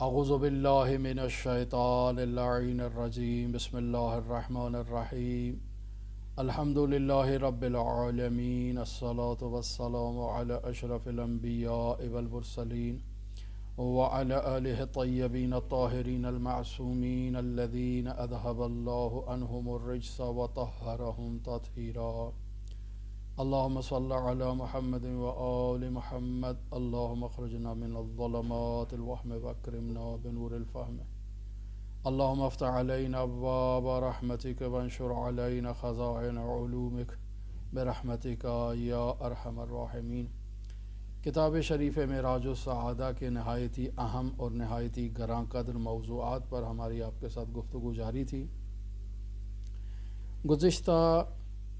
اعوذ باللہ من الشیطان اللعین الرجیم بسم اللہ الرحمن الرحیم الحمد للہ رب العالمین الصلاة والسلام علی اشرف الانبیاء والمرسلین وعلی آلہ الطیبین الطاہرین المعصومین الذین اذہب اللہ عنہم الرجس وطہرہم تطہیرا اللہم صل علی محمد وآل محمد اللہم اخرجنا من الظلمات الوہم واکرمنا بنور الفہم اللہم افتح علینا ابواب رحمتک وانشر علینا خزائن علومک برحمتک یا ارحم الراحمین۔ کتاب شریف معراج السعادہ کے نہایت ہی اہم اور نہایت ہی گراں قدر موضوعات پر ہماری آپ کے ساتھ گفتگو جاری تھی۔ گزشتہ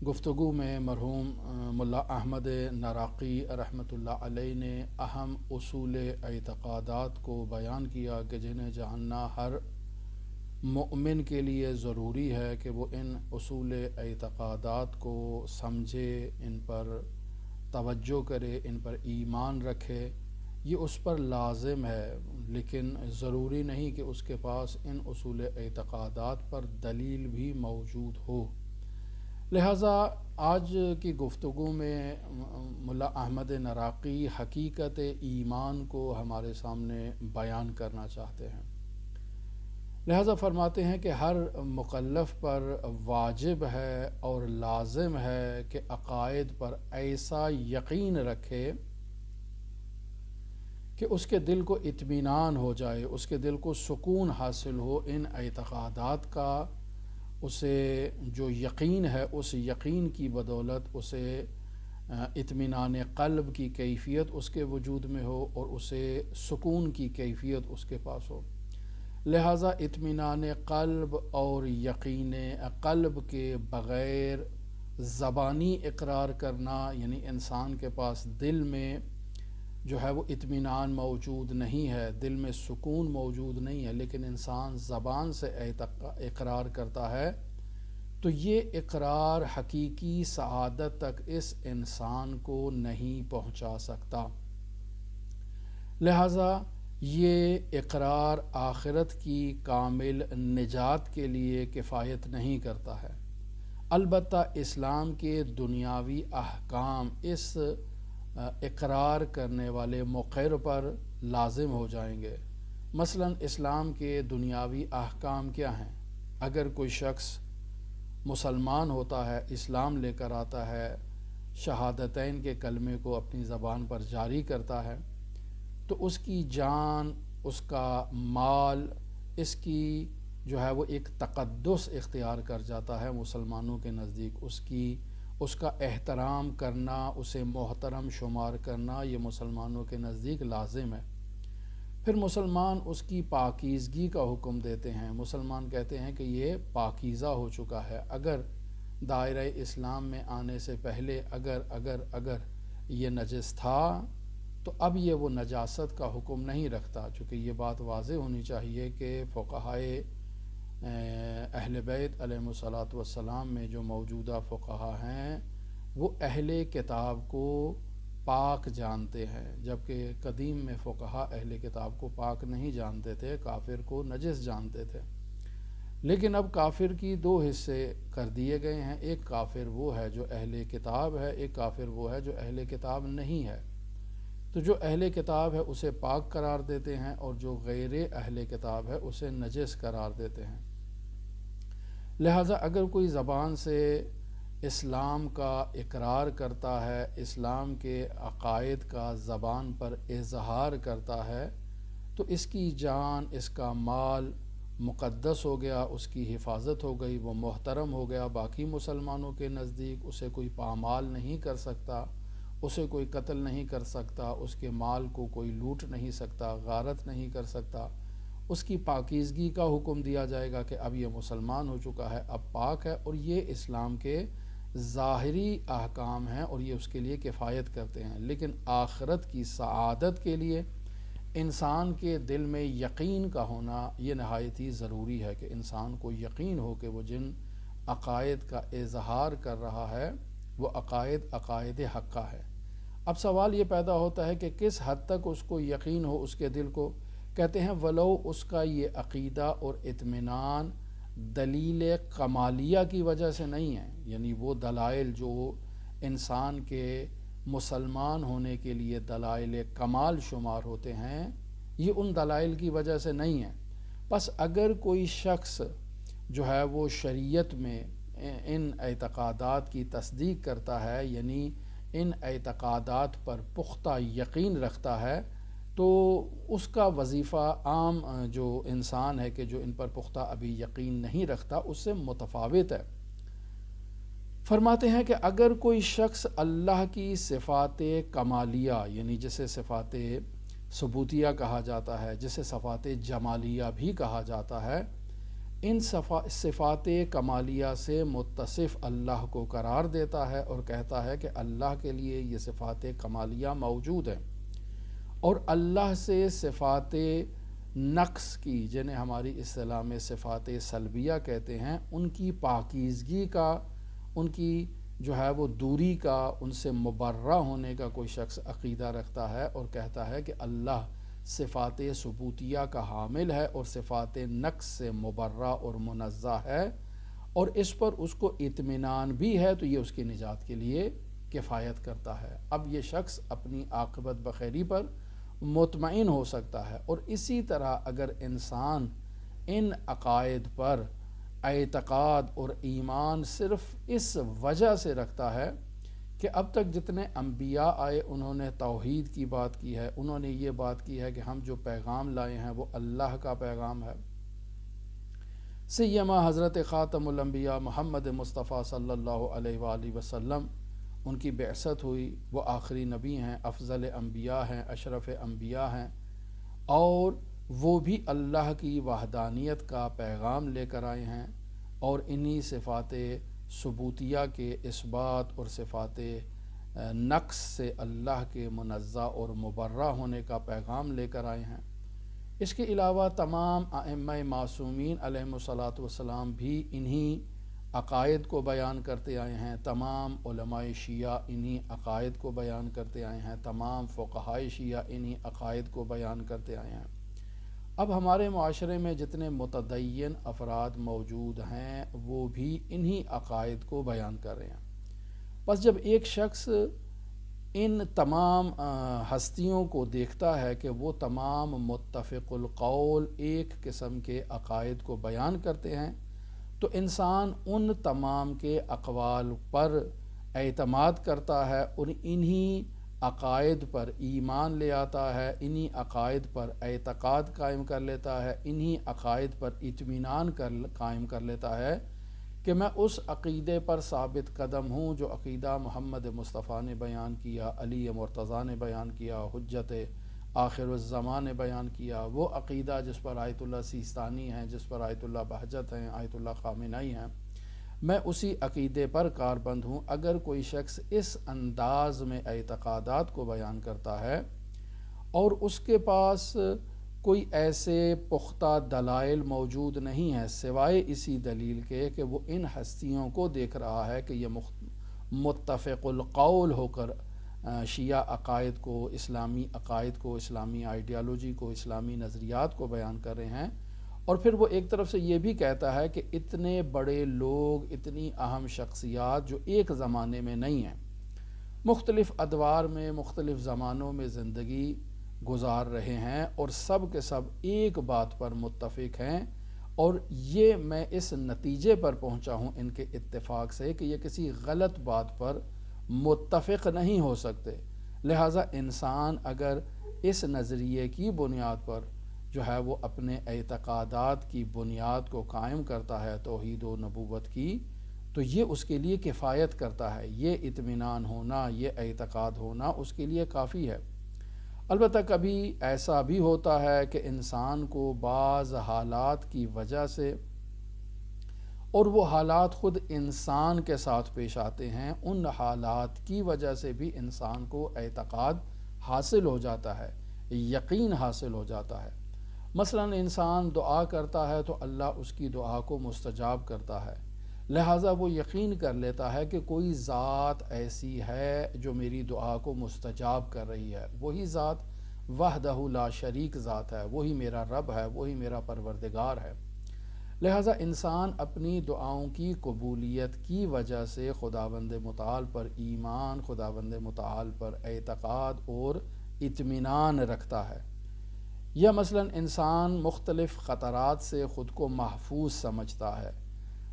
گفتگو میں مرحوم ملا احمد نراقی رحمۃ اللہ علیہ نے اہم اصول اعتقادات کو بیان کیا کہ جنہیں جاننا ہر مؤمن کے لیے ضروری ہے کہ وہ ان اصول اعتقادات کو سمجھے، ان پر توجہ کرے، ان پر ایمان رکھے۔ یہ اس پر لازم ہے، لیکن ضروری نہیں کہ اس کے پاس ان اصول اعتقادات پر دلیل بھی موجود ہو۔ لہٰذا آج کی گفتگو میں ملا احمد نراقی حقیقت ایمان کو ہمارے سامنے بیان کرنا چاہتے ہیں۔ لہٰذا فرماتے ہیں کہ ہر مکلف پر واجب ہے اور لازم ہے کہ عقائد پر ایسا یقین رکھے کہ اس کے دل کو اطمینان ہو جائے، اس کے دل کو سکون حاصل ہو ان اعتقادات کا۔ اسے جو یقین ہے اس یقین کی بدولت اسے اطمینان قلب کی کیفیت اس کے وجود میں ہو اور اسے سکون کی کیفیت اس کے پاس ہو۔ لہٰذا اطمینان قلب اور یقین قلب کے بغیر زبانی اقرار کرنا، یعنی انسان کے پاس دل میں جو ہے وہ اطمینان موجود نہیں ہے، دل میں سکون موجود نہیں ہے، لیکن انسان زبان سے اقرار کرتا ہے، تو یہ اقرار حقیقی سعادت تک اس انسان کو نہیں پہنچا سکتا۔ لہٰذا یہ اقرار آخرت کی کامل نجات کے لیے کفایت نہیں کرتا ہے۔ البتہ اسلام کے دنیاوی احکام اس اقرار کرنے والے مقر پر لازم ہو جائیں گے۔ مثلا اسلام کے دنیاوی احکام کیا ہیں؟ اگر کوئی شخص مسلمان ہوتا ہے، اسلام لے کر آتا ہے، شہادتین کے کلمے کو اپنی زبان پر جاری کرتا ہے، تو اس کی جان، اس کا مال، اس کی جو ہے وہ ایک تقدس اختیار کر جاتا ہے مسلمانوں کے نزدیک۔ اس کا احترام کرنا، اسے محترم شمار کرنا، یہ مسلمانوں کے نزدیک لازم ہے۔ پھر مسلمان اس کی پاکیزگی کا حکم دیتے ہیں۔ مسلمان کہتے ہیں کہ یہ پاکیزہ ہو چکا ہے۔ اگر دائرہ اسلام میں آنے سے پہلے اگر یہ نجس تھا تو اب یہ وہ نجاست کا حکم نہیں رکھتا، چونکہ یہ بات واضح ہونی چاہیے کہ فقہائے اہل بیت علیہم الصلاۃ والسلام میں جو موجودہ فقہا ہیں وہ اہل کتاب کو پاک جانتے ہیں، جبکہ قدیم میں فقہا اہل کتاب کو پاک نہیں جانتے تھے، کافر کو نجس جانتے تھے۔ لیکن اب کافر کی دو حصے کر دیے گئے ہیں، ایک کافر وہ ہے جو اہل کتاب ہے، ایک کافر وہ ہے جو اہل کتاب نہیں ہے۔ تو جو اہل کتاب ہے اسے پاک قرار دیتے ہیں اور جو غیر اہل کتاب ہے اسے نجس قرار دیتے ہیں۔ لہٰذا اگر کوئی زبان سے اسلام کا اقرار کرتا ہے، اسلام کے عقائد کا زبان پر اظہار کرتا ہے، تو اس کی جان، اس کا مال مقدس ہو گیا، اس کی حفاظت ہو گئی، وہ محترم ہو گیا باقی مسلمانوں کے نزدیک۔ اسے کوئی پامال نہیں کر سکتا، اسے کوئی قتل نہیں کر سکتا، اس کے مال کو کوئی لوٹ نہیں سکتا، غارت نہیں کر سکتا۔ اس کی پاکیزگی کا حکم دیا جائے گا کہ اب یہ مسلمان ہو چکا ہے، اب پاک ہے، اور یہ اسلام کے ظاہری احکام ہیں اور یہ اس کے لیے کفایت کرتے ہیں۔ لیکن آخرت کی سعادت کے لیے انسان کے دل میں یقین کا ہونا یہ نہایت ہی ضروری ہے، کہ انسان کو یقین ہو کہ وہ جن عقائد کا اظہار کر رہا ہے وہ عقائد حقہ ہے۔ اب سوال یہ پیدا ہوتا ہے کہ کس حد تک اس کو یقین ہو، اس کے دل کو کہتے ہیں ولو اس کا یہ عقیدہ اور اطمینان دلیل کمالیہ کی وجہ سے نہیں ہے، یعنی وہ دلائل جو انسان کے مسلمان ہونے کے لیے دلائل کمال شمار ہوتے ہیں، یہ ان دلائل کی وجہ سے نہیں ہے۔ پس اگر کوئی شخص جو ہے وہ شریعت میں ان اعتقادات کی تصدیق کرتا ہے، یعنی ان اعتقادات پر پختہ یقین رکھتا ہے، تو اس کا وظیفہ عام جو انسان ہے کہ جو ان پر پختہ ابھی یقین نہیں رکھتا اس سے متفاوت ہے۔ فرماتے ہیں کہ اگر کوئی شخص اللہ کی صفات کمالیہ، یعنی جسے صفات ثبوتیہ کہا جاتا ہے، جسے صفات جمالیہ بھی کہا جاتا ہے، ان صفات کمالیہ سے متصف اللہ کو قرار دیتا ہے اور کہتا ہے کہ اللہ کے لیے یہ صفات کمالیہ موجود ہیں، اور اللہ سے صفات نقص کی، جنہیں ہماری اصطلاح میں صفات سلبیہ کہتے ہیں، ان کی پاکیزگی کا، ان کی جو ہے وہ دوری کا، ان سے مبرہ ہونے کا کوئی شخص عقیدہ رکھتا ہے اور کہتا ہے کہ اللہ صفات ثبوتیہ کا حامل ہے اور صفات نقص سے مبرہ اور منزہ ہے، اور اس پر اس کو اطمینان بھی ہے، تو یہ اس کی نجات کے لیے کفایت کرتا ہے۔ اب یہ شخص اپنی عاقبت بخیری پر مطمئن ہو سکتا ہے۔ اور اسی طرح اگر انسان ان عقائد پر اعتقاد اور ایمان صرف اس وجہ سے رکھتا ہے کہ اب تک جتنے انبیاء آئے انہوں نے توحید کی بات کی ہے، انہوں نے یہ بات کی ہے کہ ہم جو پیغام لائے ہیں وہ اللہ کا پیغام ہے، سیما حضرت خاتم الانبیاء محمد مصطفیٰ صلی اللہ علیہ وآلہ وسلم، ان کی بعثت ہوئی، وہ آخری نبی ہیں، افضل انبیاء ہیں، اشرف انبیاء ہیں، اور وہ بھی اللہ کی وحدانیت کا پیغام لے کر آئے ہیں، اور انہی صفات ثبوتیہ کے اثبات اور صفات نقص سے اللہ کے منزہ اور مبرہ ہونے کا پیغام لے کر آئے ہیں۔ اس کے علاوہ تمام ائمہ معصومین علیہم الصلاۃ والسلام بھی انہی عقائد کو بیان کرتے آئے ہیں، تمام علماء شیعہ انہی عقائد کو بیان کرتے آئے ہیں، تمام فقہاء شیعہ انہی عقائد کو بیان کرتے آئے ہیں۔ اب ہمارے معاشرے میں جتنے متدین افراد موجود ہیں وہ بھی انہی عقائد کو بیان کر رہے ہیں۔ بس جب ایک شخص ان تمام ہستیوں کو دیکھتا ہے کہ وہ تمام متفق القول ایک قسم کے عقائد کو بیان کرتے ہیں، تو انسان ان تمام کے اقوال پر اعتماد کرتا ہے اور انہی عقائد پر ایمان لے آتا ہے، انہی عقائد پر اعتقاد قائم کر لیتا ہے، انہی عقائد پر اطمینان قائم کر لیتا ہے کہ میں اس عقیدے پر ثابت قدم ہوں جو عقیدہ محمد مصطفیٰ نے بیان کیا، علی مرتضیٰ نے بیان کیا، حجت آخر الزمان نے بیان کیا، وہ عقیدہ جس پر آیت اللہ سیستانی ہیں، جس پر آیت اللہ بہجت ہیں، آیت اللہ خامنئی ہیں، میں اسی عقیدے پر کاربند ہوں۔ اگر کوئی شخص اس انداز میں اعتقادات کو بیان کرتا ہے اور اس کے پاس کوئی ایسے پختہ دلائل موجود نہیں ہیں سوائے اسی دلیل کے کہ وہ ان ہستیوں کو دیکھ رہا ہے کہ یہ متفق القول ہو کر شیعہ عقائد کو، اسلامی عقائد کو، اسلامی آئیڈیالوجی کو، اسلامی نظریات کو بیان کر رہے ہیں، اور پھر وہ ایک طرف سے یہ بھی کہتا ہے کہ اتنے بڑے لوگ، اتنی اہم شخصیات جو ایک زمانے میں نہیں ہیں، مختلف ادوار میں، مختلف زمانوں میں زندگی گزار رہے ہیں، اور سب کے سب ایک بات پر متفق ہیں، اور یہ میں اس نتیجے پر پہنچا ہوں ان کے اتفاق سے کہ یہ کسی غلط بات پر متفق نہیں ہو سکتے۔ لہٰذا انسان اگر اس نظریے کی بنیاد پر جو ہے وہ اپنے اعتقادات کی بنیاد کو قائم کرتا ہے، توحید و نبوت کی، تو یہ اس کے لیے کفایت کرتا ہے، یہ اطمینان ہونا، یہ اعتقاد ہونا اس کے لیے کافی ہے۔ البتہ کبھی ایسا بھی ہوتا ہے کہ انسان کو بعض حالات کی وجہ سے، اور وہ حالات خود انسان کے ساتھ پیش آتے ہیں، ان حالات کی وجہ سے بھی انسان کو اعتقاد حاصل ہو جاتا ہے، یقین حاصل ہو جاتا ہے۔ مثلا انسان دعا کرتا ہے تو اللہ اس کی دعا کو مستجاب کرتا ہے، لہٰذا وہ یقین کر لیتا ہے کہ کوئی ذات ایسی ہے جو میری دعا کو مستجاب کر رہی ہے، وہی ذات وحدہ لا شریک ذات ہے، وہی میرا رب ہے، وہی میرا پروردگار ہے۔ لہٰذا انسان اپنی دعاؤں کی قبولیت کی وجہ سے خداوند متعال پر ایمان، خداوند متعال پر اعتقاد اور اطمینان رکھتا ہے۔ یا مثلا انسان مختلف خطرات سے خود کو محفوظ سمجھتا ہے،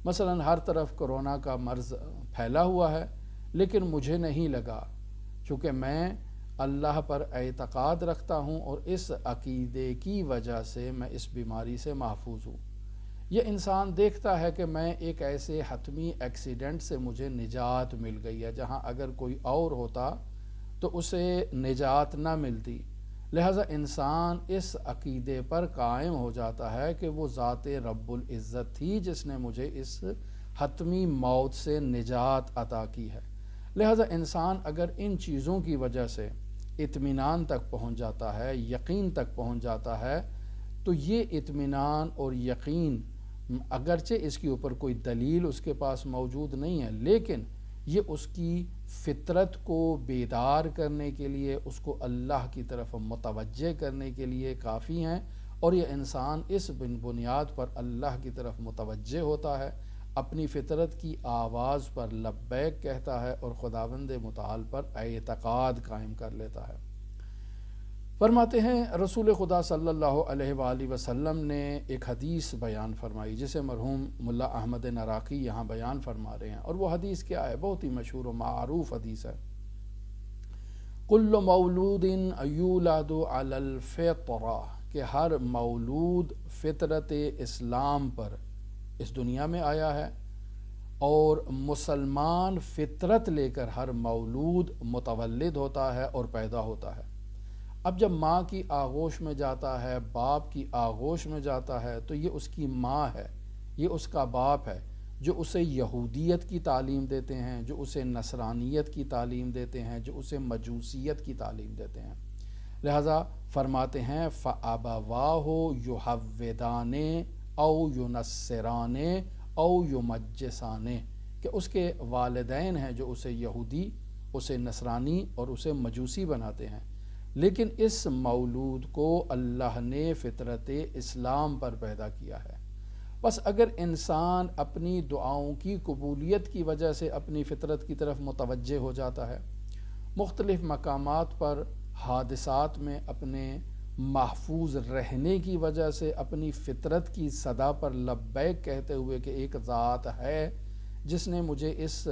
مثلا ہر طرف کرونا کا مرض پھیلا ہوا ہے لیکن مجھے نہیں لگا، چونکہ میں اللہ پر اعتقاد رکھتا ہوں اور اس عقیدے کی وجہ سے میں اس بیماری سے محفوظ ہوں۔ یہ انسان دیکھتا ہے کہ میں ایک ایسے حتمی ایکسیڈنٹ سے مجھے نجات مل گئی ہے جہاں اگر کوئی اور ہوتا تو اسے نجات نہ ملتی، لہٰذا انسان اس عقیدے پر قائم ہو جاتا ہے کہ وہ ذات رب العزت تھی جس نے مجھے اس حتمی موت سے نجات عطا کی ہے۔ لہٰذا انسان اگر ان چیزوں کی وجہ سے اطمینان تک پہنچ جاتا ہے، یقین تک پہنچ جاتا ہے، تو یہ اطمینان اور یقین اگرچہ اس کے اوپر کوئی دلیل اس کے پاس موجود نہیں ہے، لیکن یہ اس کی فطرت کو بیدار کرنے کے لیے، اس کو اللہ کی طرف متوجہ کرنے کے لیے کافی ہیں، اور یہ انسان اس بنیاد پر اللہ کی طرف متوجہ ہوتا ہے، اپنی فطرت کی آواز پر لبیک کہتا ہے اور خداوند متعال پر اعتقاد قائم کر لیتا ہے۔ فرماتے ہیں رسول خدا صلی اللہ علیہ وآلہ وسلم نے ایک حدیث بیان فرمائی جسے مرحوم ملا احمد نراقی یہاں بیان فرما رہے ہیں، اور وہ حدیث کیا ہے؟ بہت ہی مشہور و معروف حدیث ہے۔ کل مولود یولد علی الفطرہ، کہ ہر مولود فطرت اسلام پر اس دنیا میں آیا ہے، اور مسلمان فطرت لے کر ہر مولود متولد ہوتا ہے اور پیدا ہوتا ہے۔ اب جب ماں کی آغوش میں جاتا ہے، باپ کی آغوش میں جاتا ہے، تو یہ اس کی ماں ہے، یہ اس کا باپ ہے، جو اسے یہودیت کی تعلیم دیتے ہیں، جو اسے نصرانیت کی تعلیم دیتے ہیں، جو اسے مجوسیت کی تعلیم دیتے ہیں۔ لہٰذا فرماتے ہیں فَأَبَوَاهُ يُحَوِّدَانِ أَوْ يُنَصِّرَانِ أَوْ يُمَجِّسَانِ، کہ اس کے والدین ہیں جو اسے یہودی، اسے نصرانی اور اسے مجوسی بناتے ہیں، لیکن اس مولود کو اللہ نے فطرت اسلام پر پیدا کیا ہے۔ بس اگر انسان اپنی دعاؤں کی قبولیت کی وجہ سے اپنی فطرت کی طرف متوجہ ہو جاتا ہے، مختلف مقامات پر حادثات میں اپنے محفوظ رہنے کی وجہ سے اپنی فطرت کی صدا پر لبیک کہتے ہوئے کہ ایک ذات ہے جس نے مجھے اس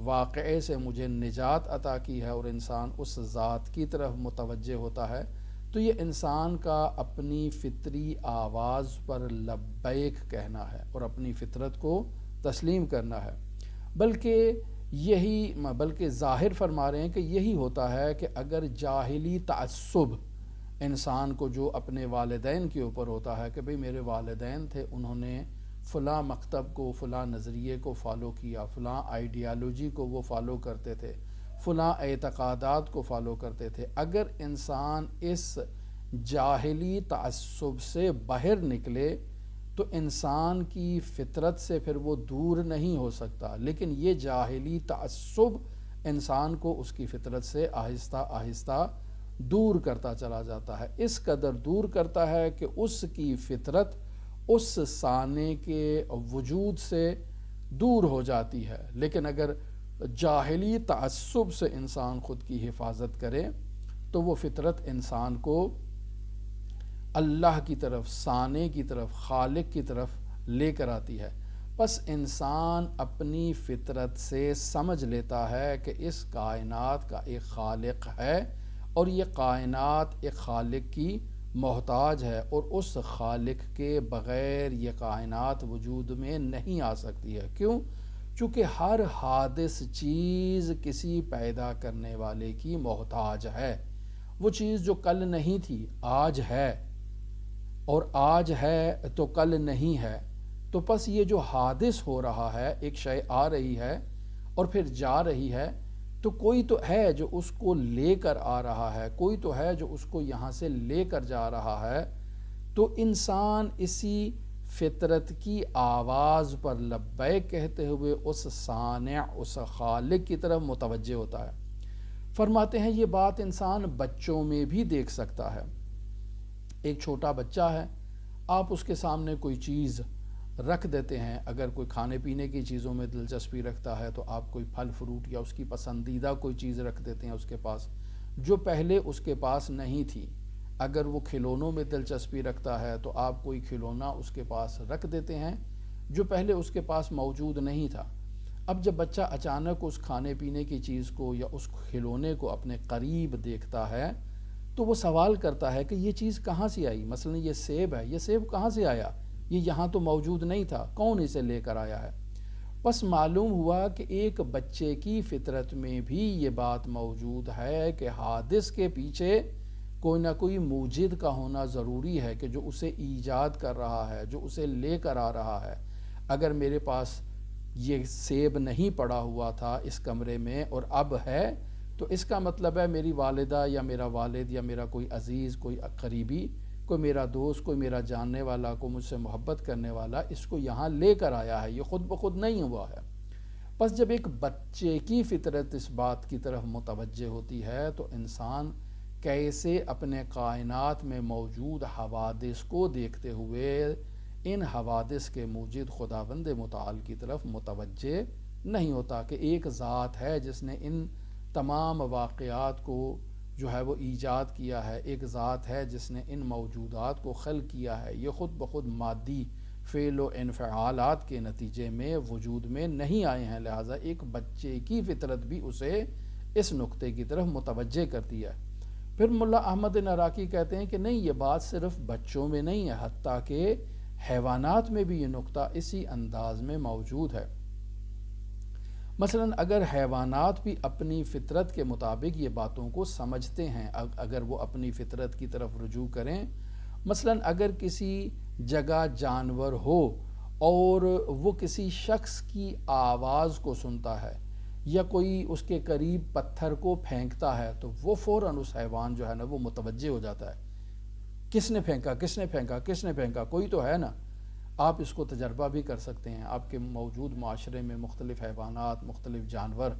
واقعے سے مجھے نجات عطا کی ہے، اور انسان اس ذات کی طرف متوجہ ہوتا ہے، تو یہ انسان کا اپنی فطری آواز پر لبیک کہنا ہے اور اپنی فطرت کو تسلیم کرنا ہے۔ بلکہ ظاہر فرما رہے ہیں کہ یہی ہوتا ہے کہ اگر جاہلی تعصب انسان کو جو اپنے والدین کے اوپر ہوتا ہے کہ بھئی میرے والدین تھے، انہوں نے فلاں مکتب کو، فلاں نظریے کو فالو کیا، فلاں آئیڈیالوجی کو وہ فالو کرتے تھے، فلاں اعتقادات کو فالو کرتے تھے، اگر انسان اس جاہلی تعصب سے باہر نکلے تو انسان کی فطرت سے پھر وہ دور نہیں ہو سکتا، لیکن یہ جاہلی تعصب انسان کو اس کی فطرت سے آہستہ آہستہ دور کرتا چلا جاتا ہے، اس قدر دور کرتا ہے کہ اس کی فطرت اس سانے کے وجود سے دور ہو جاتی ہے۔ لیکن اگر جاہلی تعصب سے انسان خود کی حفاظت کرے تو وہ فطرت انسان کو اللہ کی طرف، سانے کی طرف، خالق کی طرف لے کر آتی ہے۔ بس انسان اپنی فطرت سے سمجھ لیتا ہے کہ اس کائنات کا ایک خالق ہے اور یہ کائنات ایک خالق کی محتاج ہے، اور اس خالق کے بغیر یہ کائنات وجود میں نہیں آ سکتی ہے۔ کیوں؟ چونکہ ہر حادث چیز کسی پیدا کرنے والے کی محتاج ہے۔ وہ چیز جو کل نہیں تھی آج ہے، اور آج ہے تو کل نہیں ہے، تو پس یہ جو حادث ہو رہا ہے، ایک شے آ رہی ہے اور پھر جا رہی ہے، تو کوئی تو ہے جو اس کو لے کر آ رہا ہے، کوئی تو ہے جو اس کو یہاں سے لے کر جا رہا ہے۔ تو انسان اسی فطرت کی آواز پر لبیک کہتے ہوئے اس صانع، اس خالق کی طرف متوجہ ہوتا ہے۔ فرماتے ہیں یہ بات انسان بچوں میں بھی دیکھ سکتا ہے۔ ایک چھوٹا بچہ ہے، آپ اس کے سامنے کوئی چیز رکھ دیتے ہیں، اگر کوئی کھانے پینے کی چیزوں میں دلچسپی رکھتا ہے تو آپ کوئی پھل فروٹ یا اس کی پسندیدہ کوئی چیز رکھ دیتے ہیں اس کے پاس، جو پہلے اس کے پاس نہیں تھی۔ اگر وہ کھلونوں میں دلچسپی رکھتا ہے تو آپ کوئی کھلونا اس کے پاس رکھ دیتے ہیں جو پہلے اس کے پاس موجود نہیں تھا۔ اب جب بچہ اچانک اس کھانے پینے کی چیز کو یا اس کھلونے کو اپنے قریب دیکھتا ہے تو وہ سوال کرتا ہے کہ یہ چیز کہاں سے آئی؟ مثلا یہ سیب ہے، یہ سیب کہاں سے آیا؟ یہ یہاں تو موجود نہیں تھا، کون اسے لے کر آیا ہے؟ بس معلوم ہوا کہ ایک بچے کی فطرت میں بھی یہ بات موجود ہے کہ حادث کے پیچھے کوئی نہ کوئی موجد کا ہونا ضروری ہے، کہ جو اسے ایجاد کر رہا ہے، جو اسے لے کر آ رہا ہے۔ اگر میرے پاس یہ سیب نہیں پڑا ہوا تھا اس کمرے میں اور اب ہے، تو اس کا مطلب ہے میری والدہ یا میرا والد یا میرا کوئی عزیز، کوئی قریبی، کوئی میرا دوست، کوئی میرا جاننے والا، کوئی مجھ سے محبت کرنے والا اس کو یہاں لے کر آیا ہے، یہ خود بخود نہیں ہوا ہے۔ بس جب ایک بچے کی فطرت اس بات کی طرف متوجہ ہوتی ہے تو انسان کیسے اپنے کائنات میں موجود حوادث کو دیکھتے ہوئے ان حوادث کے موجد خداوند متعال کی طرف متوجہ نہیں ہوتا کہ ایک ذات ہے جس نے ان تمام واقعات کو جو ہے وہ ایجاد کیا ہے، ایک ذات ہے جس نے ان موجودات کو خلق کیا ہے، یہ خود بخود مادی فعل و انفعالات کے نتیجے میں وجود میں نہیں آئے ہیں، لہٰذا ایک بچے کی فطرت بھی اسے اس نقطے کی طرف متوجہ کرتی ہے۔ پھر ملا احمد نراقی کہتے ہیں کہ نہیں، یہ بات صرف بچوں میں نہیں ہے، حتیٰ کہ حیوانات میں بھی یہ نقطہ اسی انداز میں موجود ہے۔ مثلا اگر حیوانات بھی اپنی فطرت کے مطابق یہ باتوں کو سمجھتے ہیں، اگر وہ اپنی فطرت کی طرف رجوع کریں، مثلا اگر کسی جگہ جانور ہو اور وہ کسی شخص کی آواز کو سنتا ہے یا کوئی اس کے قریب پتھر کو پھینکتا ہے تو وہ فوراً اس حیوان جو ہے نا وہ متوجہ ہو جاتا ہے، کس نے پھینکا، کس نے پھینکا، کس نے پھینکا، کوئی تو ہے نا۔ آپ اس کو تجربہ بھی کر سکتے ہیں، آپ کے موجود معاشرے میں مختلف حیوانات، مختلف جانور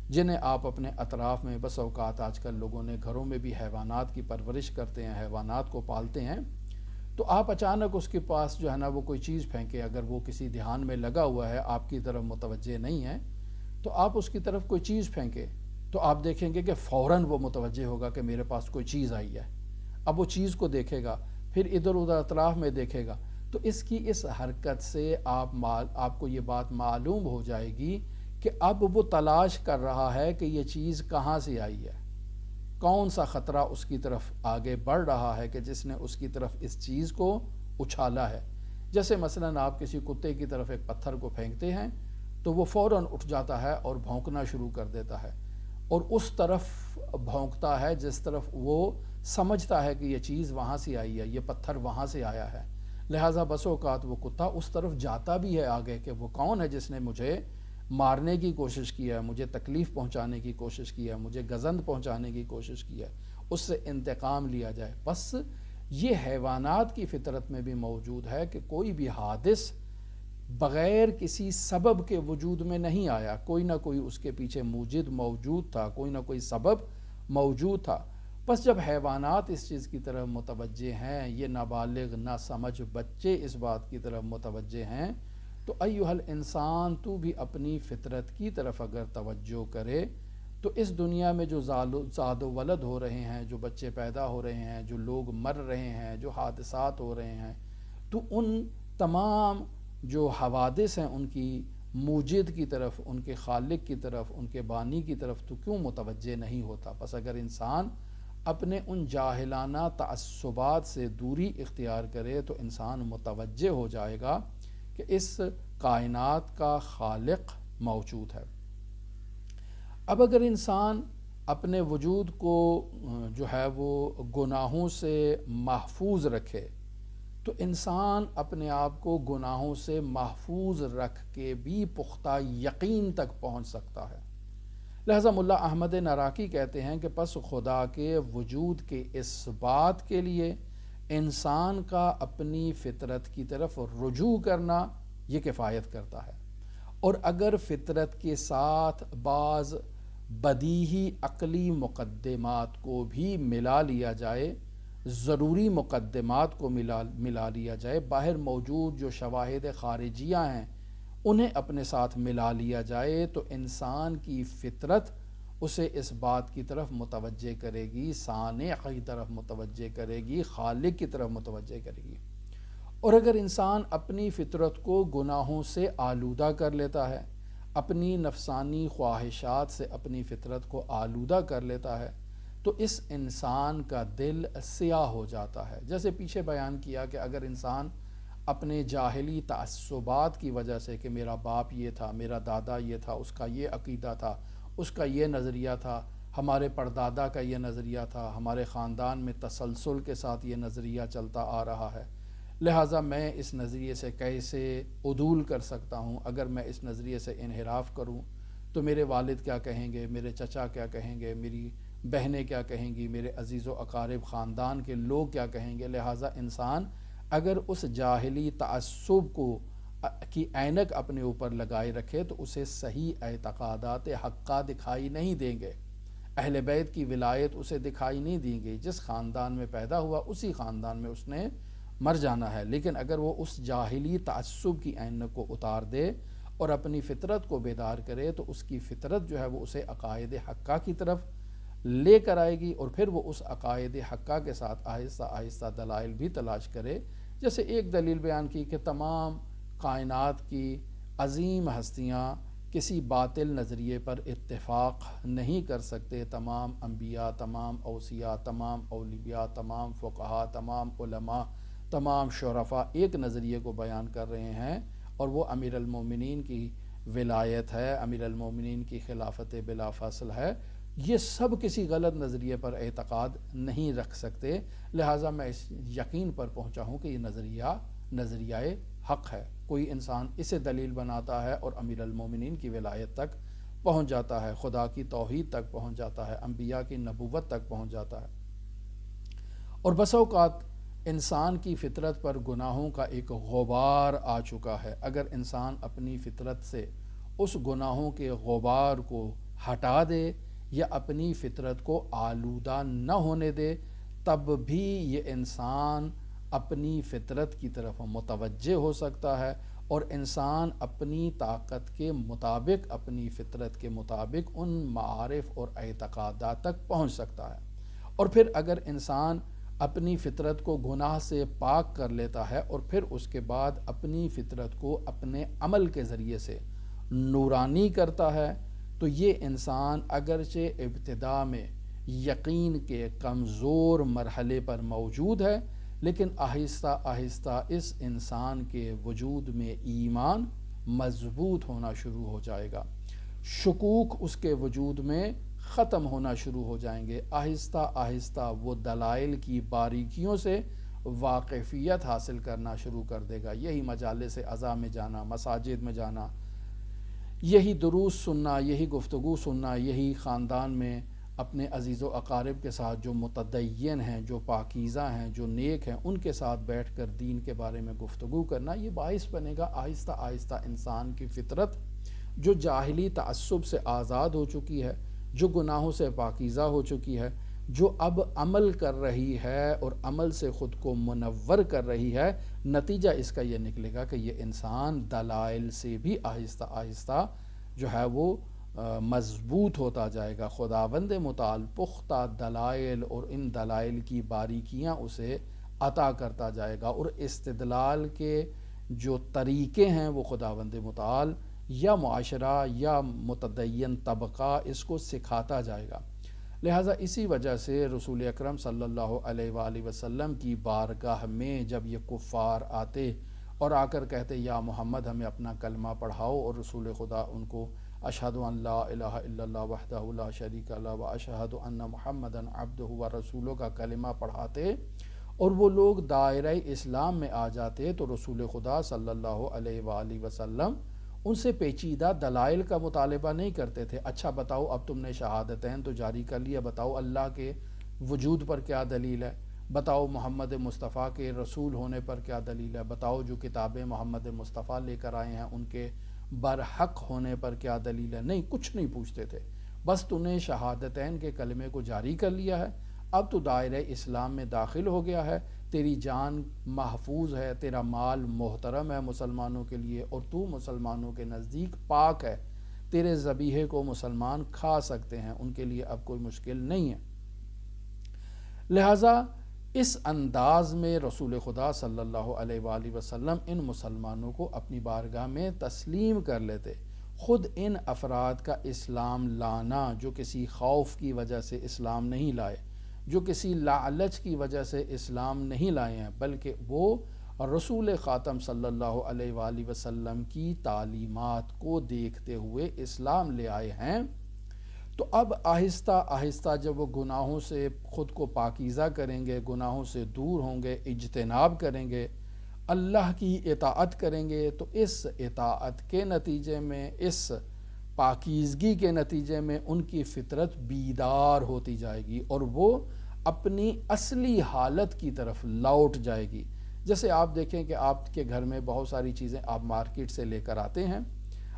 جنہیں آپ اپنے اطراف میں، بس اوقات آج کل لوگوں نے گھروں میں بھی حیوانات کی پرورش کرتے ہیں، حیوانات کو پالتے ہیں، تو آپ اچانک اس کے پاس جو ہے نا وہ کوئی چیز پھینکے، اگر وہ کسی دھیان میں لگا ہوا ہے، آپ کی طرف متوجہ نہیں ہے، تو آپ اس کی طرف کوئی چیز پھینکے تو آپ دیکھیں گے کہ فوراً وہ متوجہ ہوگا کہ میرے پاس کوئی چیز آئی ہے۔ اب وہ چیز کو دیکھے گا، پھر ادھر ادھر اطراف میں دیکھے گا، تو اس کی اس حرکت سے آپ کو یہ بات معلوم ہو جائے گی کہ اب وہ تلاش کر رہا ہے کہ یہ چیز کہاں سے آئی ہے، کون سا خطرہ اس کی طرف آگے بڑھ رہا ہے کہ جس نے اس کی طرف اس چیز کو اچھالا ہے۔ جیسے مثلاً آپ کسی کتے کی طرف ایک پتھر کو پھینکتے ہیں تو وہ فوراً اٹھ جاتا ہے اور بھونکنا شروع کر دیتا ہے، اور اس طرف بھونکتا ہے جس طرف وہ سمجھتا ہے کہ یہ چیز وہاں سے آئی ہے، یہ پتھر وہاں سے آیا ہے، لہٰذا بس اوقات وہ کتا اس طرف جاتا بھی ہے آگے کہ وہ کون ہے جس نے مجھے مارنے کی کوشش کی ہے، مجھے تکلیف پہنچانے کی کوشش کی ہے، مجھے گزند پہنچانے کی کوشش کی ہے، اس سے انتقام لیا جائے۔ بس یہ حیوانات کی فطرت میں بھی موجود ہے کہ کوئی بھی حادث بغیر کسی سبب کے وجود میں نہیں آیا، کوئی نہ کوئی اس کے پیچھے موجد موجود تھا، کوئی نہ کوئی سبب موجود تھا۔ بس جب حیوانات اس چیز کی طرف متوجہ ہیں، یہ نابالغ نہ سمجھ بچے اس بات کی طرف متوجہ ہیں، تو ایھا الانسان تو بھی اپنی فطرت کی طرف اگر توجہ کرے تو اس دنیا میں جو زاد و ولد ہو رہے ہیں، جو بچے پیدا ہو رہے ہیں، جو لوگ مر رہے ہیں، جو حادثات ہو رہے ہیں، تو ان تمام جو حوادث ہیں ان کی موجد کی طرف، ان کے خالق کی طرف، ان کے بانی کی طرف تو کیوں متوجہ نہیں ہوتا؟ بس اگر انسان اپنے ان جاہلانہ تعصبات سے دوری اختیار کرے تو انسان متوجہ ہو جائے گا کہ اس کائنات کا خالق موجود ہے۔ اب اگر انسان اپنے وجود کو جو ہے وہ گناہوں سے محفوظ رکھے تو انسان اپنے آپ کو گناہوں سے محفوظ رکھ کے بھی پختہ یقین تک پہنچ سکتا ہے۔ لہذا ملا احمد نراقی کہتے ہیں کہ پس خدا کے وجود کے اس بات کے لیے انسان کا اپنی فطرت کی طرف رجوع کرنا یہ کفایت کرتا ہے، اور اگر فطرت کے ساتھ بعض بدیہی عقلی مقدمات کو بھی ملا لیا جائے، ضروری مقدمات کو ملا لیا جائے، باہر موجود جو شواہد خارجیہ ہیں انہیں اپنے ساتھ ملا لیا جائے، تو انسان کی فطرت اسے اس بات کی طرف متوجہ کرے گی، صانع کی طرف متوجہ کرے گی، خالق کی طرف متوجہ کرے گی۔ اور اگر انسان اپنی فطرت کو گناہوں سے آلودہ کر لیتا ہے، اپنی نفسانی خواہشات سے اپنی فطرت کو آلودہ کر لیتا ہے، تو اس انسان کا دل سیاہ ہو جاتا ہے۔ جیسے پیچھے بیان کیا کہ اگر انسان اپنے جاہلی تعصبات کی وجہ سے کہ میرا باپ یہ تھا، میرا دادا یہ تھا، اس کا یہ عقیدہ تھا، اس کا یہ نظریہ تھا، ہمارے پردادا کا یہ نظریہ تھا، ہمارے خاندان میں تسلسل کے ساتھ یہ نظریہ چلتا آ رہا ہے، لہٰذا میں اس نظریے سے کیسے عدول کر سکتا ہوں؟ اگر میں اس نظریے سے انحراف کروں تو میرے والد کیا کہیں گے، میرے چچا کیا کہیں گے، میری بہنیں کیا کہیں گی، میرے عزیز و اقارب خاندان کے لوگ کیا کہیں گے؟ لہٰذا انسان اگر اس جاہلی تعصب کی اینک اپنے اوپر لگائے رکھے تو اسے صحیح اعتقادات حقہ دکھائی نہیں دیں گے، اہل بیت کی ولایت اسے دکھائی نہیں دیں گی۔ جس خاندان میں پیدا ہوا اسی خاندان میں اس نے مر جانا ہے۔ لیکن اگر وہ اس جاہلی تعصب کی اینک کو اتار دے اور اپنی فطرت کو بیدار کرے تو اس کی فطرت جو ہے وہ اسے عقائد حقہ کی طرف لے کر آئے گی، اور پھر وہ اس عقائد حقہ کے ساتھ آہستہ آہستہ دلائل بھی تلاش کرے۔ جیسے ایک دلیل بیان کی کہ تمام کائنات کی عظیم ہستیاں کسی باطل نظریے پر اتفاق نہیں کر سکتے، تمام انبیاء، تمام اوصیاء، تمام اولیاء، تمام فقہاء، تمام علماء، تمام شرفاء ایک نظریے کو بیان کر رہے ہیں، اور وہ امیر المومنین کی ولایت ہے، امیر المومنین کی خلافت بلا فصل ہے۔ یہ سب کسی غلط نظریے پر اعتقاد نہیں رکھ سکتے، لہٰذا میں اس یقین پر پہنچا ہوں کہ یہ نظریہ حق ہے۔ کوئی انسان اسے دلیل بناتا ہے اور امیر المومنین کی ولایت تک پہنچ جاتا ہے، خدا کی توحید تک پہنچ جاتا ہے، انبیاء کی نبوت تک پہنچ جاتا ہے۔ اور بسا اوقات انسان کی فطرت پر گناہوں کا ایک غبار آ چکا ہے، اگر انسان اپنی فطرت سے اس گناہوں کے غبار کو ہٹا دے یا اپنی فطرت کو آلودہ نہ ہونے دے، تب بھی یہ انسان اپنی فطرت کی طرف متوجہ ہو سکتا ہے، اور انسان اپنی طاقت کے مطابق، اپنی فطرت کے مطابق ان معارف اور اعتقادات تک پہنچ سکتا ہے۔ اور پھر اگر انسان اپنی فطرت کو گناہ سے پاک کر لیتا ہے اور پھر اس کے بعد اپنی فطرت کو اپنے عمل کے ذریعے سے نورانی کرتا ہے، تو یہ انسان اگرچہ ابتدا میں یقین کے کمزور مرحلے پر موجود ہے، لیکن آہستہ آہستہ اس انسان کے وجود میں ایمان مضبوط ہونا شروع ہو جائے گا، شکوک اس کے وجود میں ختم ہونا شروع ہو جائیں گے، آہستہ آہستہ وہ دلائل کی باریکیوں سے واقفیت حاصل کرنا شروع کر دے گا۔ یہی مجالس عزا میں جانا، مساجد میں جانا، یہی دروس سننا، یہی گفتگو سننا، یہی خاندان میں اپنے عزیز و اقارب کے ساتھ جو متدین ہیں، جو پاکیزہ ہیں، جو نیک ہیں، ان کے ساتھ بیٹھ کر دین کے بارے میں گفتگو کرنا، یہ باعث بنے گا آہستہ آہستہ انسان کی فطرت جو جاہلی تعصب سے آزاد ہو چکی ہے، جو گناہوں سے پاکیزہ ہو چکی ہے، جو اب عمل کر رہی ہے اور عمل سے خود کو منور کر رہی ہے، نتیجہ اس کا یہ نکلے گا کہ یہ انسان دلائل سے بھی آہستہ آہستہ جو ہے وہ مضبوط ہوتا جائے گا۔ خداوند متعال پختہ دلائل اور ان دلائل کی باریکیاں اسے عطا کرتا جائے گا، اور استدلال کے جو طریقے ہیں وہ خداوند متعال یا معاشرہ یا متدین طبقہ اس کو سکھاتا جائے گا۔ لہٰذا اسی وجہ سے رسول اکرم صلی اللہ علیہ وآلہ وسلم کی بارگاہ میں جب یہ کفار آتے اور آ کر کہتے یا محمد ہمیں اپنا کلمہ پڑھاؤ، اور رسول خدا ان کو اشہد ان لا الہ الا اللہ وحدہ لا شریک لہ و اشہد ان محمدً عبدہ و رسولہ کا کلمہ پڑھاتے اور وہ لوگ دائرہ اسلام میں آ جاتے، تو رسول خدا صلی اللہ علیہ وآلہ وسلم ان سے پیچیدہ دلائل کا مطالبہ نہیں کرتے تھے۔ اچھا بتاؤ اب تم نے شہادتین تو جاری کر لیا، بتاؤ اللہ کے وجود پر کیا دلیل ہے، بتاؤ محمد مصطفیٰ کے رسول ہونے پر کیا دلیل ہے، بتاؤ جو کتابیں محمد مصطفیٰ لے کر آئے ہیں ان کے برحق ہونے پر کیا دلیل ہے۔ نہیں، کچھ نہیں پوچھتے تھے، بس تو نے شہادتین کے کلمے کو جاری کر لیا ہے، اب تو دائرہ اسلام میں داخل ہو گیا ہے، تیری جان محفوظ ہے، تیرا مال محترم ہے مسلمانوں کے لیے، اور تو مسلمانوں کے نزدیک پاک ہے، تیرے ذبیحے کو مسلمان کھا سکتے ہیں، ان کے لیے اب کوئی مشکل نہیں ہے۔ لہٰذا اس انداز میں رسول خدا صلی اللہ علیہ وآلہ وسلم ان مسلمانوں کو اپنی بارگاہ میں تسلیم کر لیتے۔ خود ان افراد کا اسلام لانا جو کسی خوف کی وجہ سے اسلام نہیں لائے، جو کسی لالچ کی وجہ سے اسلام نہیں لائے ہیں، بلکہ وہ رسول خاتم صلی اللہ علیہ وآلہ وسلم کی تعلیمات کو دیکھتے ہوئے اسلام لے آئے ہیں، تو اب آہستہ آہستہ جب وہ گناہوں سے خود کو پاکیزہ کریں گے، گناہوں سے دور ہوں گے، اجتناب کریں گے، اللہ کی اطاعت کریں گے، تو اس اطاعت کے نتیجے میں، اس پاکیزگی کے نتیجے میں ان کی فطرت بیدار ہوتی جائے گی اور وہ اپنی اصلی حالت کی طرف لوٹ جائے گی۔ جیسے آپ دیکھیں کہ آپ کے گھر میں بہت ساری چیزیں آپ مارکیٹ سے لے کر آتے ہیں،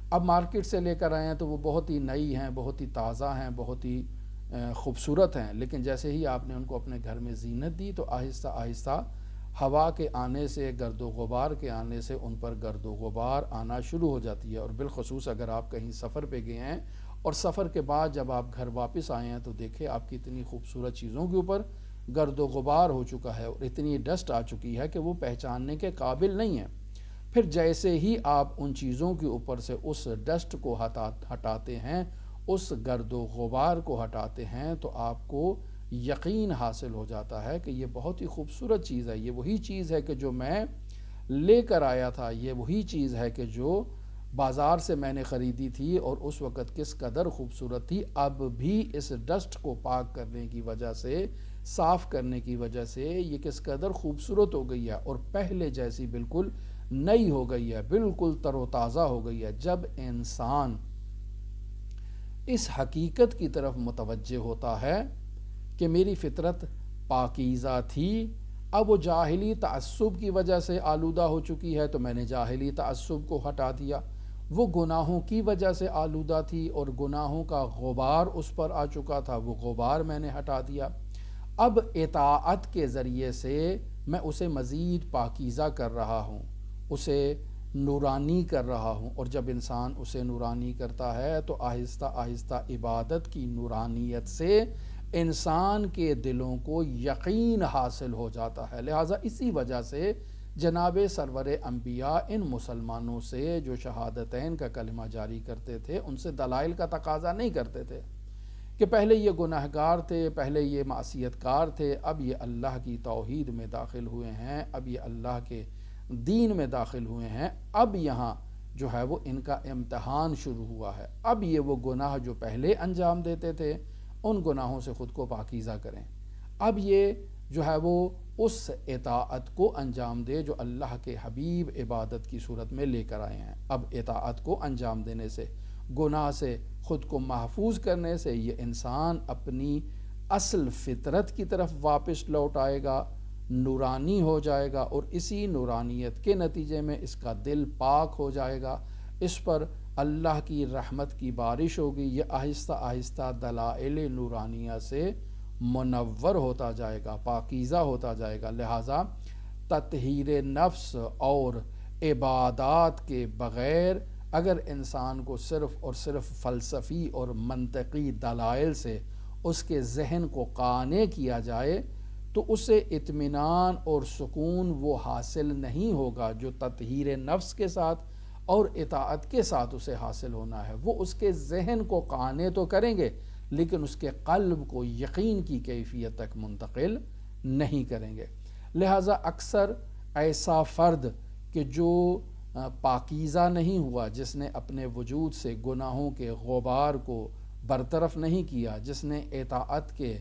اب مارکیٹ سے لے کر آئے ہیں تو وہ بہت ہی نئی ہیں، بہت ہی تازہ ہیں، بہت ہی خوبصورت ہیں، لیکن جیسے ہی آپ نے ان کو اپنے گھر میں زینت دی تو آہستہ آہستہ ہوا کے آنے سے، گرد و غبار کے آنے سے ان پر گرد و غبار آنا شروع ہو جاتی ہے، اور بالخصوص اگر آپ کہیں سفر پہ گئے ہیں اور سفر کے بعد جب آپ گھر واپس آئے ہیں تو دیکھیں آپ کی اتنی خوبصورت چیزوں کے اوپر گرد و غبار ہو چکا ہے اور اتنی ڈسٹ آ چکی ہے کہ وہ پہچاننے کے قابل نہیں ہے۔ پھر جیسے ہی آپ ان چیزوں کے اوپر سے اس ڈسٹ کو ہٹاتے ہیں، اس گرد و غبار کو ہٹاتے ہیں، تو آپ کو یقین حاصل ہو جاتا ہے کہ یہ بہت ہی خوبصورت چیز ہے، یہ وہی چیز ہے کہ جو میں لے کر آیا تھا، یہ وہی چیز ہے کہ جو بازار سے میں نے خریدی تھی اور اس وقت کس قدر خوبصورت تھی، اب بھی اس ڈسٹ کو پاک کرنے کی وجہ سے، صاف کرنے کی وجہ سے یہ کس قدر خوبصورت ہو گئی ہے اور پہلے جیسی بالکل نئی ہو گئی ہے، بالکل تر و تازہ ہو گئی ہے۔ جب انسان اس حقیقت کی طرف متوجہ ہوتا ہے کہ میری فطرت پاکیزہ تھی، اب وہ جاہلی تعصب کی وجہ سے آلودہ ہو چکی ہے تو میں نے جاہلی تعصب کو ہٹا دیا، وہ گناہوں کی وجہ سے آلودہ تھی اور گناہوں کا غبار اس پر آ چکا تھا، وہ غبار میں نے ہٹا دیا، اب اطاعت کے ذریعے سے میں اسے مزید پاکیزہ کر رہا ہوں، اسے نورانی کر رہا ہوں، اور جب انسان اسے نورانی کرتا ہے تو آہستہ آہستہ عبادت کی نورانیت سے انسان کے دلوں کو یقین حاصل ہو جاتا ہے۔ لہٰذا اسی وجہ سے جناب سرور انبیاء ان مسلمانوں سے جو شہادتین کا کلمہ جاری کرتے تھے ان سے دلائل کا تقاضا نہیں کرتے تھے کہ پہلے یہ گناہگار تھے، پہلے یہ معصیت کار تھے، اب یہ اللہ کی توحید میں داخل ہوئے ہیں، اب یہ اللہ کے دین میں داخل ہوئے ہیں، اب یہاں جو ہے وہ ان کا امتحان شروع ہوا ہے، اب یہ وہ گناہ جو پہلے انجام دیتے تھے ان گناہوں سے خود کو پاکیزہ کریں، اب یہ جو ہے وہ اس اطاعت کو انجام دے جو اللہ کے حبیب عبادت کی صورت میں لے کر آئے ہیں۔ اب اطاعت کو انجام دینے سے، گناہ سے خود کو محفوظ کرنے سے یہ انسان اپنی اصل فطرت کی طرف واپس لوٹ آئے گا، نورانی ہو جائے گا، اور اسی نورانیت کے نتیجے میں اس کا دل پاک ہو جائے گا، اس پر اللہ کی رحمت کی بارش ہوگی، یہ آہستہ آہستہ دلائل نورانیہ سے منور ہوتا جائے گا، پاکیزہ ہوتا جائے گا۔ لہٰذا تطہیر نفس اور عبادات کے بغیر اگر انسان کو صرف اور صرف فلسفی اور منطقی دلائل سے اس کے ذہن کو قانع کیا جائے تو اسے اطمینان اور سکون وہ حاصل نہیں ہوگا جو تطہیر نفس کے ساتھ اور اطاعت کے ساتھ اسے حاصل ہونا ہے۔ وہ اس کے ذہن کو قانع تو کریں گے لیکن اس کے قلب کو یقین کی کیفیت تک منتقل نہیں کریں گے۔ لہٰذا اکثر ایسا فرد کہ جو پاکیزہ نہیں ہوا، جس نے اپنے وجود سے گناہوں کے غبار کو برطرف نہیں کیا، جس نے اطاعت کے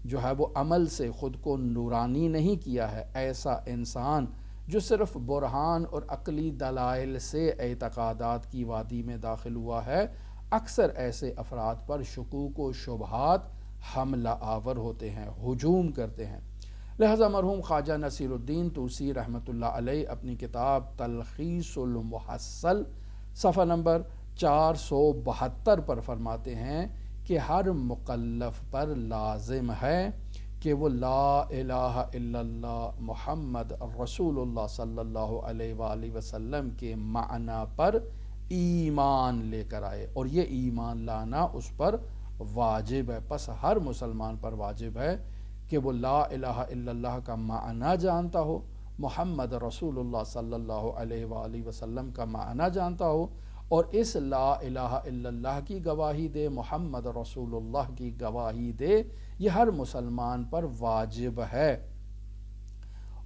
جو ہے وہ عمل سے خود کو نورانی نہیں کیا ہے، ایسا انسان جو صرف برہان اور عقلی دلائل سے اعتقادات کی وادی میں داخل ہوا ہے، اکثر ایسے افراد پر شکوک و شبہات حملہ آور ہوتے ہیں، ہجوم کرتے ہیں۔ لہذا مرحوم خواجہ نصیر الدین طوسی رحمۃ اللہ علیہ اپنی کتاب تلخیص المحصل صفحہ نمبر 472 پر فرماتے ہیں کہ ہر مکلف پر لازم ہے کہ وہ لا الہ الا اللہ محمد رسول اللہ صلی اللہ علیہ وآلہ وسلم کے معنی پر ایمان لے کر آئے، اور یہ ایمان لانا اس پر واجب ہے۔ پس ہر مسلمان پر واجب ہے کہ وہ لا الہ الا اللہ کا معنی جانتا ہو، محمد رسول اللہ صلی اللہ علیہ وآلہ وسلم کا معنی جانتا ہو، اور اس لا الہ الا اللہ کی گواہی دے، محمد رسول اللہ کی گواہی دے۔ یہ ہر مسلمان پر واجب ہے۔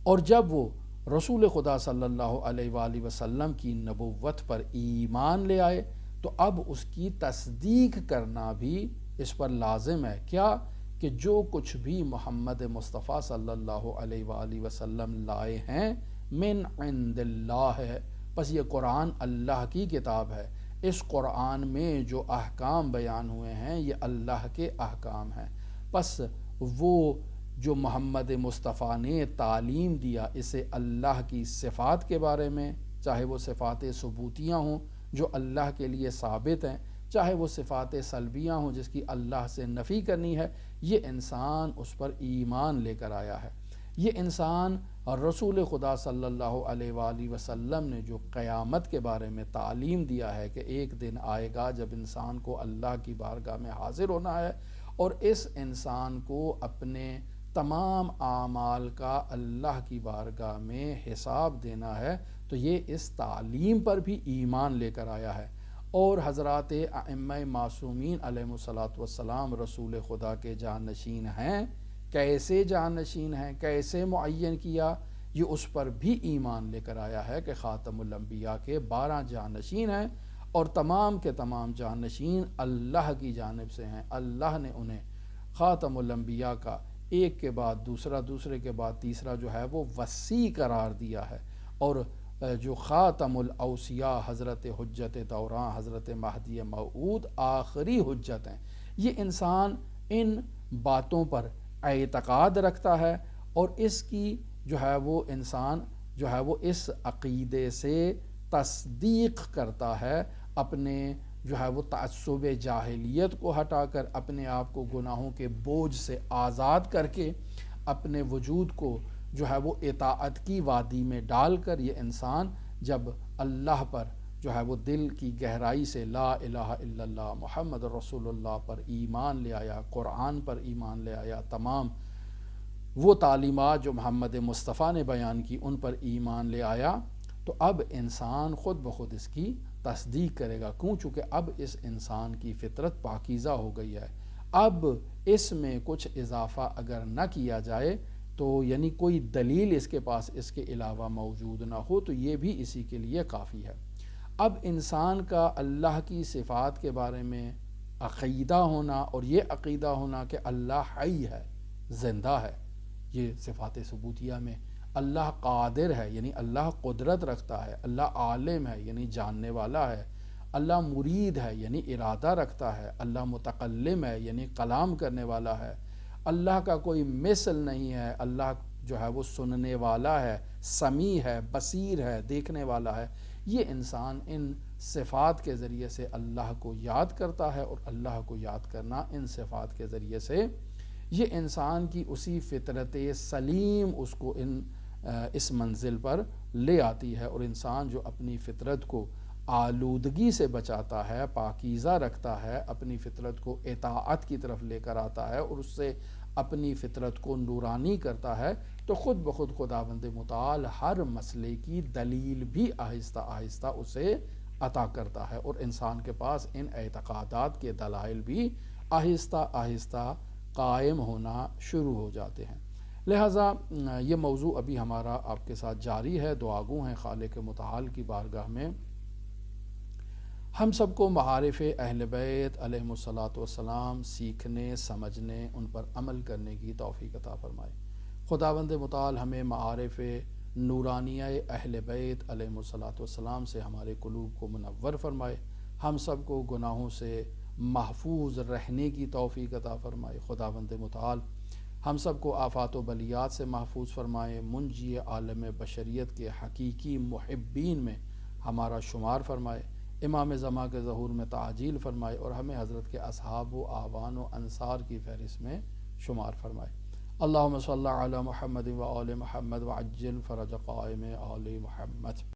اور جب وہ رسول خدا صلی اللہ علیہ وآلہ وسلم کی نبوت پر ایمان لے آئے تو اب اس کی تصدیق کرنا بھی اس پر لازم ہے۔ کیا؟ کہ جو کچھ بھی محمد مصطفیٰ صلی اللہ علیہ وآلہ وسلم لائے ہیں من عند اللہ ہے، پس یہ قرآن اللہ کی کتاب ہے، اس قرآن میں جو احکام بیان ہوئے ہیں یہ اللہ کے احکام ہیں۔ پس وہ جو محمد مصطفیٰ نے تعلیم دیا اسے اللہ کی صفات کے بارے میں، چاہے وہ صفات ثبوتیہ ہوں جو اللہ کے لیے ثابت ہیں، چاہے وہ صفات سلبیہ ہوں جس کی اللہ سے نفی کرنی ہے، یہ انسان اس پر ایمان لے کر آیا ہے۔ یہ انسان اور رسول خدا صلی اللہ علیہ وآلہ وسلم نے جو قیامت کے بارے میں تعلیم دیا ہے کہ ایک دن آئے گا جب انسان کو اللہ کی بارگاہ میں حاضر ہونا ہے اور اس انسان کو اپنے تمام اعمال کا اللہ کی بارگاہ میں حساب دینا ہے، تو یہ اس تعلیم پر بھی ایمان لے کر آیا ہے۔ اور حضرات ائمہ معصومین علیہم الصلاۃ والسلام رسول خدا کے جانشین ہیں۔ کیسے جانشین ہیں، کیسے معین کیا؟ یہ اس پر بھی ایمان لے کر آیا ہے کہ خاتم الانبیاء کے 12 جانشین ہیں، اور تمام کے تمام جانشین اللہ کی جانب سے ہیں۔ اللہ نے انہیں خاتم الانبیاء کا ایک کے بعد دوسرا، دوسرے کے بعد تیسرا جو ہے وہ وسیع قرار دیا ہے، اور جو خاتم الاوصیاء حضرت حجت دوراں حضرت مہدی موعود آخری حجت ہیں۔ یہ انسان ان باتوں پر اعتقاد رکھتا ہے اور اس کی جو ہے وہ انسان جو ہے وہ اس عقیدے سے تصدیق کرتا ہے، اپنے جو ہے وہ تعصب جاہلیت کو ہٹا کر، اپنے آپ کو گناہوں کے بوجھ سے آزاد کر کے، اپنے وجود کو جو ہے وہ اطاعت کی وادی میں ڈال کر، یہ انسان جب اللہ پر جو ہے وہ دل کی گہرائی سے لا الہ الا اللہ محمد رسول اللہ پر ایمان لے آیا، قرآن پر ایمان لے آیا، تمام وہ تعلیمات جو محمد مصطفیٰ نے بیان کی ان پر ایمان لے آیا، تو اب انسان خود بخود اس کی تصدیق کرے گا۔ کیوں؟ چونکہ اب اس انسان کی فطرت پاکیزہ ہو گئی ہے۔ اب اس میں کچھ اضافہ اگر نہ کیا جائے تو یعنی کوئی دلیل اس کے پاس اس کے علاوہ موجود نہ ہو تو یہ بھی اسی کے لیے کافی ہے۔ اب انسان کا اللہ کی صفات کے بارے میں عقیدہ ہونا، اور یہ عقیدہ ہونا کہ اللہ حی ہے، زندہ ہے، یہ صفات ثبوتیہ میں اللہ قادر ہے یعنی اللہ قدرت رکھتا ہے، اللہ عالم ہے یعنی جاننے والا ہے، اللہ مرید ہے یعنی ارادہ رکھتا ہے، اللہ متکلم ہے یعنی کلام کرنے والا ہے، اللہ کا کوئی مثل نہیں ہے، اللہ جو ہے وہ سننے والا ہے، سمیع ہے، بصیر ہے، دیکھنے والا ہے۔ یہ انسان ان صفات کے ذریعے سے اللہ کو یاد کرتا ہے، اور اللہ کو یاد کرنا ان صفات کے ذریعے سے یہ انسان کی اسی فطرت سلیم اس کو اس منزل پر لے آتی ہے، اور انسان جو اپنی فطرت کو آلودگی سے بچاتا ہے، پاکیزہ رکھتا ہے، اپنی فطرت کو اطاعت کی طرف لے کر آتا ہے اور اس سے اپنی فطرت کو نورانی کرتا ہے، تو خود بخود خداوند متعال ہر مسئلے کی دلیل بھی آہستہ آہستہ اسے عطا کرتا ہے، اور انسان کے پاس ان اعتقادات کے دلائل بھی آہستہ آہستہ قائم ہونا شروع ہو جاتے ہیں۔ لہٰذا یہ موضوع ابھی ہمارا آپ کے ساتھ جاری ہے۔ دعا گو ہیں خالق متعال کی بارگاہ میں ہم سب کو معارف اہل بیت علیہم الصلاۃ والسلام سیکھنے، سمجھنے، ان پر عمل کرنے کی توفیق عطا فرمائے۔ خداوند متعال ہمیں معارف نورانیہ اہل بیت علیہم الصلاۃ والسلام سے ہمارے قلوب کو منور فرمائے، ہم سب کو گناہوں سے محفوظ رہنے کی توفیق عطا فرمائے۔ خداوند متعال ہم سب کو آفات و بلیات سے محفوظ فرمائے، منجی عالم بشریت کے حقیقی محبین میں ہمارا شمار فرمائے۔ امام زماں کے ظہور میں تعجیل فرمائے اور ہمیں حضرت کے اصحاب و اعوان و انصار کی فہرست میں شمار فرمائے۔ اللہم صلی علی محمد و آل محمد وعجل فرج قائم آل محمد۔